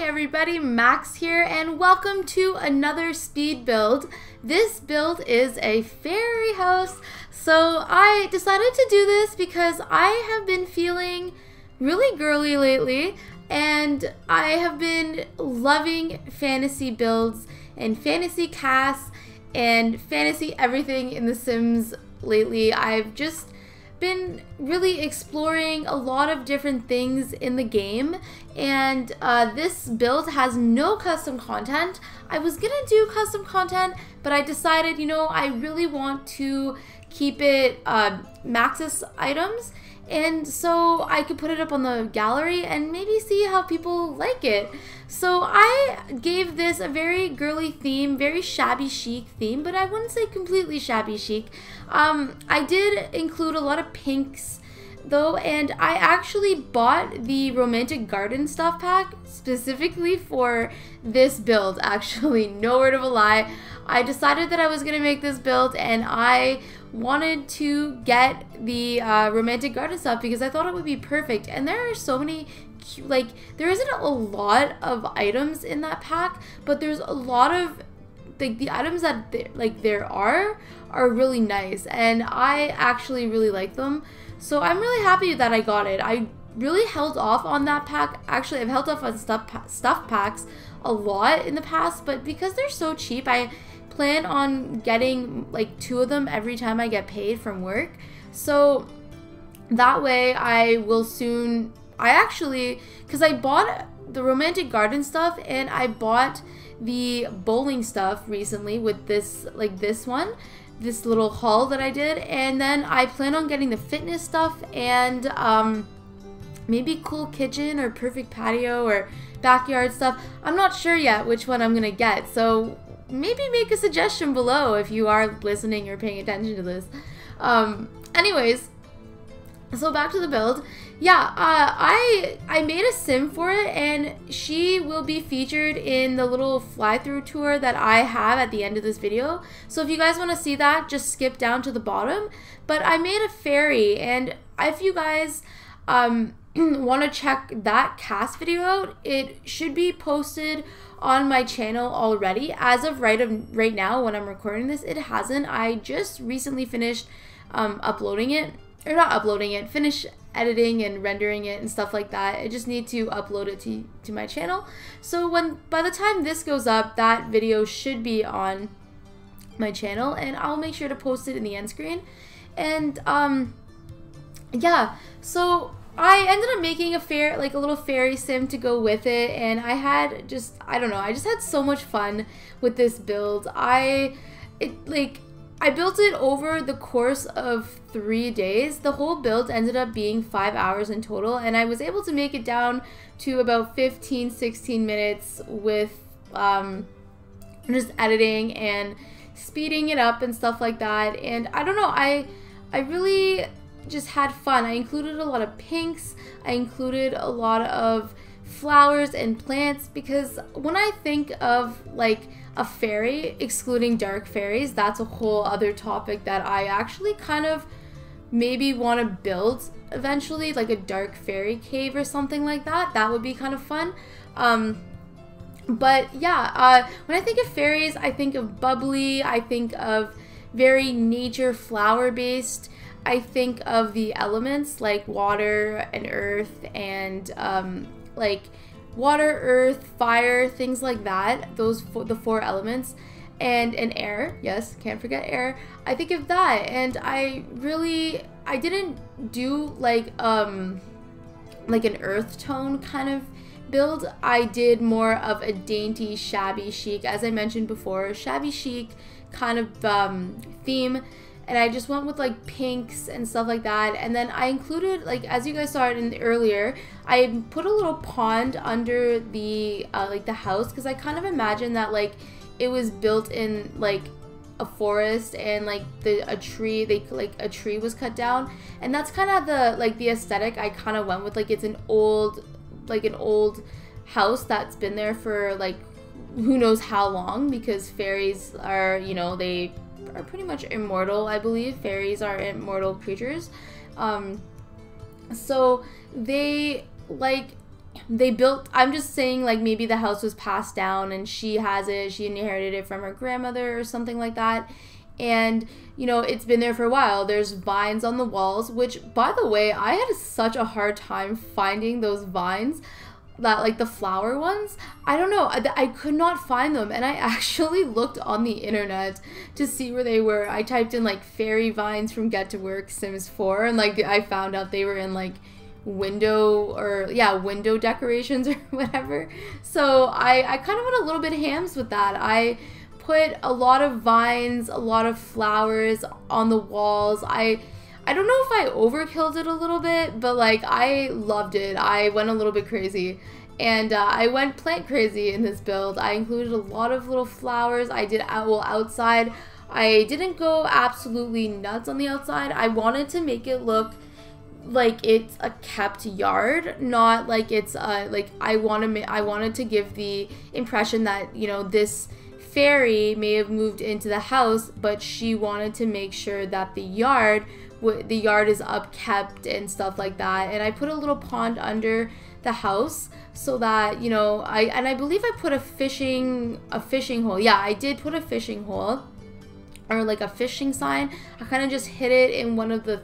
everybody, Max here, and welcome to another speed build. This build is a fairy house, so I decided to do this because I have been feeling really girly lately, and I have been loving fantasy builds and fantasy casts and fantasy everything in The Sims lately. I've just been really exploring a lot of different things in the game, and this build has no custom content. I was gonna do custom content, but I decided, you know, I really want to keep it Max's items, and so I could put it up on the gallery and maybe see how people like it. So I gave this a very girly theme, very shabby chic theme, but I wouldn't say completely shabby chic. I did include a lot of pinks though, and I actually bought the romantic garden stuff pack specifically for this build. Actually, no word of a lie, I decided that I was gonna make this build and I wanted to get the romantic garden stuff because I thought it would be perfect. And there are so many cute, like, there isn't a lot of items in that pack, but there's a lot of the items that there are really nice, and I actually really like them. So I'm really happy that I got it. I really held off on that pack. Actually, I've held off on stuff packs a lot in the past, but because they're so cheap, I plan on getting like 2 of them every time I get paid from work. So that way I will soon, because I bought the romantic garden stuff and I bought the bowling stuff recently with this, this little haul that I did, and then I plan on getting the fitness stuff and maybe cool kitchen or perfect patio or backyard stuff. I'm not sure yet which one I'm gonna get, so maybe make a suggestion below if you are listening or paying attention to this. Anyways, so back to the build. Yeah, I made a sim for it, and she will be featured in the little fly-through tour that I have at the end of this video. So if you guys want to see that, just skip down to the bottom. But I made a fairy, and if you guys want to check that cast video out, it should be posted on my channel already. As of right now when I'm recording this, it hasn't. I just recently finished uploading it, or not uploading it, finished editing and rendering it and stuff like that. I just need to upload it to my channel. So by the time this goes up, that video should be on my channel, and I'll make sure to post it in the end screen. And yeah, so I ended up making a little fairy sim to go with it, and I just had so much fun with this build. I built it over the course of 3 days. The whole build ended up being 5 hours in total, and I was able to make it down to about 15-16 minutes with just editing and speeding it up and stuff like that. And I don't know, I really just had fun. I included a lot of pinks, I included a lot of flowers and plants, because when I think of like a fairy, excluding dark fairies, that's a whole other topic that I actually kind of maybe want to build eventually, like a dark fairy cave or something like that. That would be kind of fun. But yeah, when I think of fairies, I think of bubbly, I think of very nature flower based. I think of the elements like water and earth, and like water, earth, fire, things like that. The 4 elements, and air. Yes, can't forget air. I think of that, and I didn't do like an earth tone kind of build. I did more of a dainty, shabby chic, as I mentioned before, shabby chic kind of theme. And I just went with like pinks and stuff like that. And then I included, like, as you guys saw it earlier, I put a little pond under the like the house, because I kind of imagined that like it was built in like a forest, and like a tree was cut down, and that's kind of the aesthetic I kind of went with. Like, it's an old house that's been there for like who knows how long, because fairies are, you know, they are pretty much immortal. I believe fairies are immortal creatures. So they like they built, I'm just saying, like, maybe the house was passed down and she has it, she inherited it from her grandmother or something like that. And, you know, it's been there for a while. There's vines on the walls, which, by the way, I had such a hard time finding those vines, that, like, the flower ones. I don't know, I could not find them, and I actually looked on the internet to see where they were. I typed in, like, fairy vines from Get to Work Sims 4, and, like, I found out they were in, like, window decorations or whatever. So I kind of went a little bit hams with that. I put a lot of vines, a lot of flowers on the walls. I don't know if I overkilled it a little bit, but, like, I loved it. I went a little bit crazy, and I went plant crazy in this build. I included a lot of little flowers. I did outside. I didn't go absolutely nuts on the outside. I wanted to make it look like it's a kept yard, not like it's like I wanted to give the impression that, you know, this fairy may have moved into the house, but she wanted to make sure that the yard is upkept and stuff like that. And I put a little pond under the house so that, you know, I believe I put a fishing hole. Yeah, I did put a fishing hole, or like a fishing sign. I kind of just hid it in one of the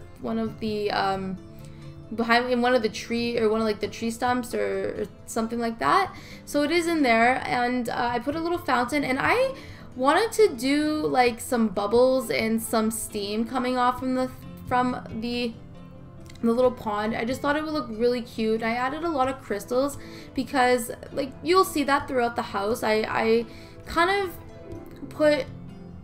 behind, in one of the tree, or one of, like, the tree stumps or something like that. So it is in there, and I put a little fountain, and I wanted to do, like, some bubbles and some steam coming off from the little pond. I just thought it would look really cute. I added a lot of crystals because, like, you'll see that throughout the house. I kind of put,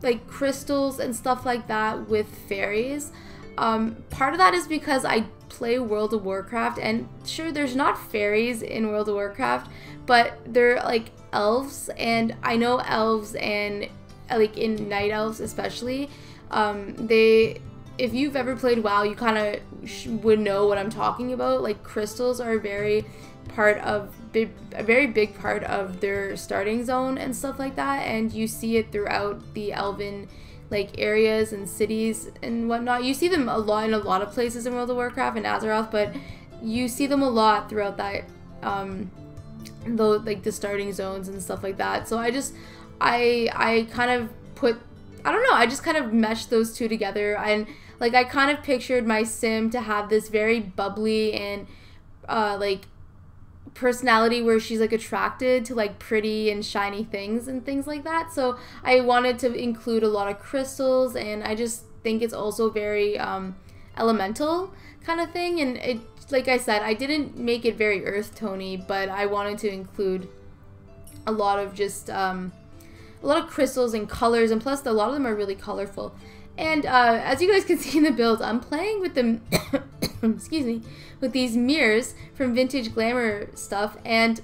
like, crystals and stuff like that with fairies. Part of that is because I play World of Warcraft, and sure, there's not fairies in World of Warcraft, but they're, like, elves, and I know elves, and, like, in night elves especially, if you've ever played WoW, you kind of would know what I'm talking about. Like, crystals are a very big part of their starting zone and stuff like that, and you see it throughout the elven, like, areas and cities and whatnot. You see them a lot in a lot of places in World of Warcraft and Azeroth, but you see them a lot throughout that, like, the starting zones and stuff like that. So I kind of put, I don't know, I just kind of meshed those two together, and, like, I kind of pictured my sim to have this very bubbly and like, personality where she's, like, attracted to, like, pretty and shiny things and things like that. So I wanted to include a lot of crystals, and I just think it's also very elemental kind of thing. And it, like I said, I didn't make it very earth tony, but I wanted to include a lot of just a lot of crystals and colors, and plus a lot of them are really colorful. And as you guys can see in the build, I'm playing with them excuse me, with these mirrors from Vintage Glamour stuff. And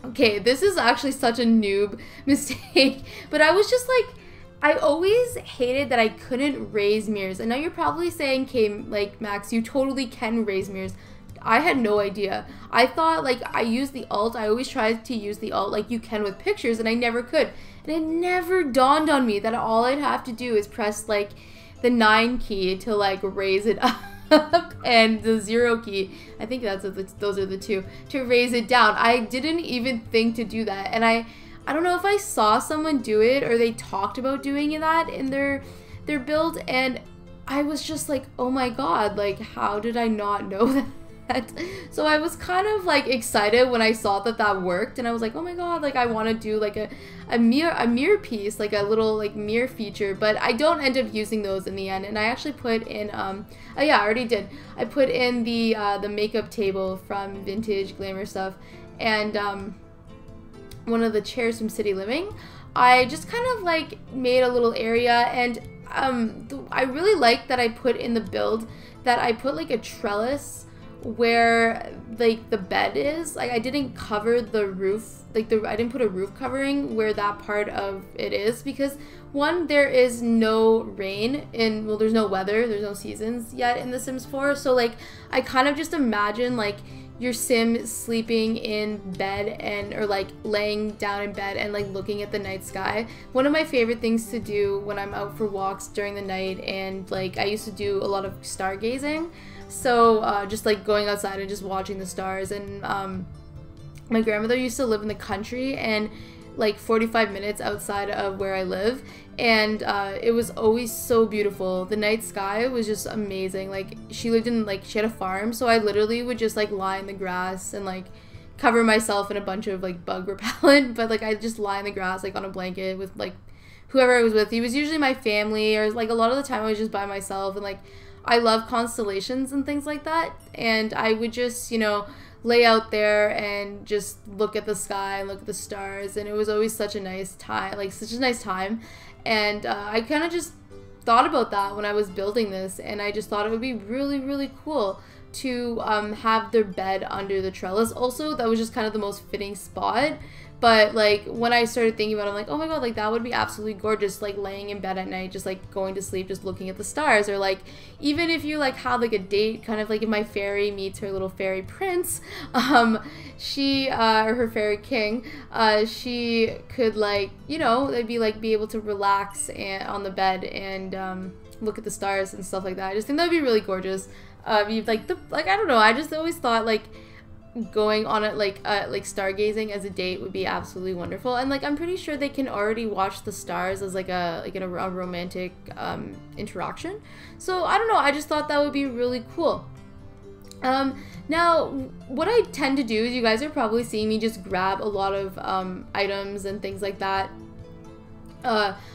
okay, this is actually such a noob mistake, but I was just like, I always hated that I couldn't raise mirrors. I know you're probably saying, okay, like, Max, you totally can raise mirrors. I had no idea. I thought, like, I used the alt. I always tried to use the alt like you can with pictures, and I never could. And it never dawned on me that all I'd have to do is press, like, the 9 key to, like, raise it up, and the 0 key, I think those are the two, to raise it down. I didn't even think to do that, and I don't know if I saw someone do it or they talked about doing that in their build, and I was just like, oh my god, like, how did I not know that? So I was kind of, like, excited when I saw that worked, and I was like, oh my god, like, I want to do, like, a mirror piece, like a little, like, mirror feature, but I don't end up using those in the end. And I actually put in oh yeah, I already did. I put in the makeup table from Vintage Glamour stuff, and one of the chairs from City Living. I just kind of, like, made a little area, and I really like that I put in the build that I put, like, a trellis where, like, the bed is. Like, I didn't cover the roof, like, I didn't put a roof covering where that part of it is, because one, there is no rain in, well, there's no weather, there's no seasons yet in The Sims 4, so, like, I kind of just imagine, like, your sim sleeping in bed, and, or, like, laying down in bed and, like, looking at the night sky. One of my favorite things to do when I'm out for walks during the night, and, like, I used to do a lot of stargazing. So just, like, going outside and just watching the stars, and my grandmother used to live in the country and like 45 minutes outside of where I live, and it was always so beautiful. The night sky was just amazing. Like she lived in like, she had a farm, so I literally would just like lie in the grass and like cover myself in a bunch of like bug repellent, but like I just lie in the grass like on a blanket with like whoever I was with. He was usually my family, or like a lot of the time I was just by myself, and like I love constellations and things like that, and I would just, you know, lay out there and just look at the sky and look at the stars, and it was always such a nice time, like such a nice time. And I kind of just thought about that when I was building this, and I just thought it would be really, really cool to have their bed under the trellis. Also, that was just kind of the most fitting spot. But like when I started thinking about it, I'm like, oh my god, like that would be absolutely gorgeous, like laying in bed at night, just like going to sleep, just looking at the stars. Or like even if you like have like a date, kind of like if my fairy meets her little fairy prince, she or her fairy king, she could like, you know, they'd be like be able to relax and on the bed and look at the stars and stuff like that. I just think that would be really gorgeous. You'd like I don't know, I just always thought like going on it like stargazing as a date would be absolutely wonderful. And like I'm pretty sure they can already watch the stars as like a romantic interaction. So I don't know, I just thought that would be really cool. Now what I tend to do is, you guys are probably seeing me just grab a lot of items and things like that.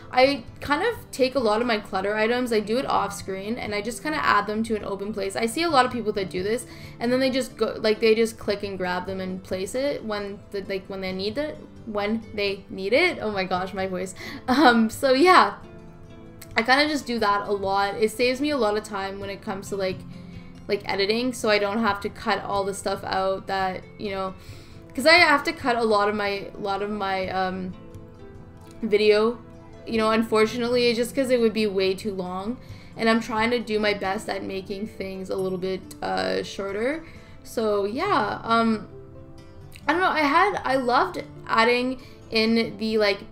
I kind of take a lot of my clutter items, I do it off screen, and I just kind of add them to an open place. I see a lot of people that do this, and then they just go, like they just click and grab them and place it when they need it. Oh my gosh, my voice. So yeah, I kind of just do that a lot. It saves me a lot of time when it comes to like editing, so I don't have to cut all the stuff out that, you know, because I have to cut a lot of my video, you know, unfortunately, just because it would be way too long, and I'm trying to do my best at making things a little bit shorter. So yeah, I don't know, I loved adding in the like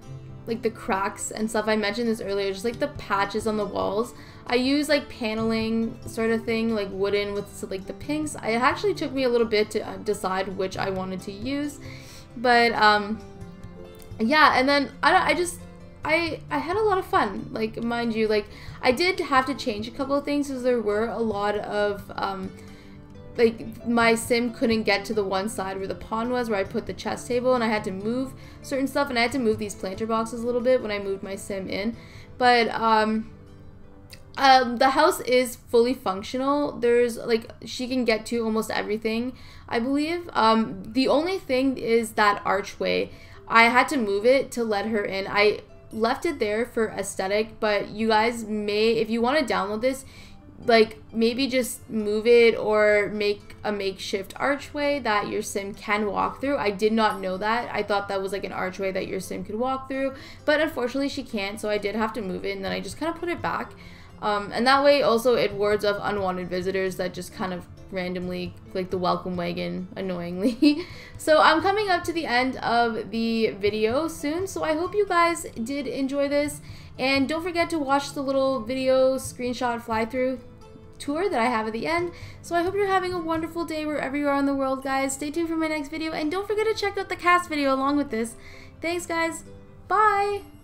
the cracks and stuff. I mentioned this earlier, just like the patches on the walls. I use like paneling sort of thing, like wooden with like the pinks. It actually took me a little bit to decide which I wanted to use, but yeah. And then I had a lot of fun, like, mind you, like I did have to change a couple of things because there were a lot of like my sim couldn't get to the one side where the pond was, where I put the chess table, and I had to move certain stuff, and I had to move these planter boxes a little bit when I moved my sim in. But the house is fully functional. There's like, she can get to almost everything, I believe. The only thing is that archway. I had to move it to let her in. I left it there for aesthetic, but you guys may, if you want to download this, like maybe just move it or make a makeshift archway that your sim can walk through. I did not know that. I thought that was like an archway that your sim could walk through, but unfortunately she can't, so I did have to move it, and then I just kind of put it back. And that way also it wards off unwanted visitors that just kind of randomly like the welcome wagon annoyingly. So I'm coming up to the end of the video soon, so I hope you guys did enjoy this, and don't forget to watch the little video screenshot fly through tour that I have at the end. So I hope you're having a wonderful day wherever you are in the world, guys. Stay tuned for my next video, and don't forget to check out the cast video along with this. Thanks, guys. Bye.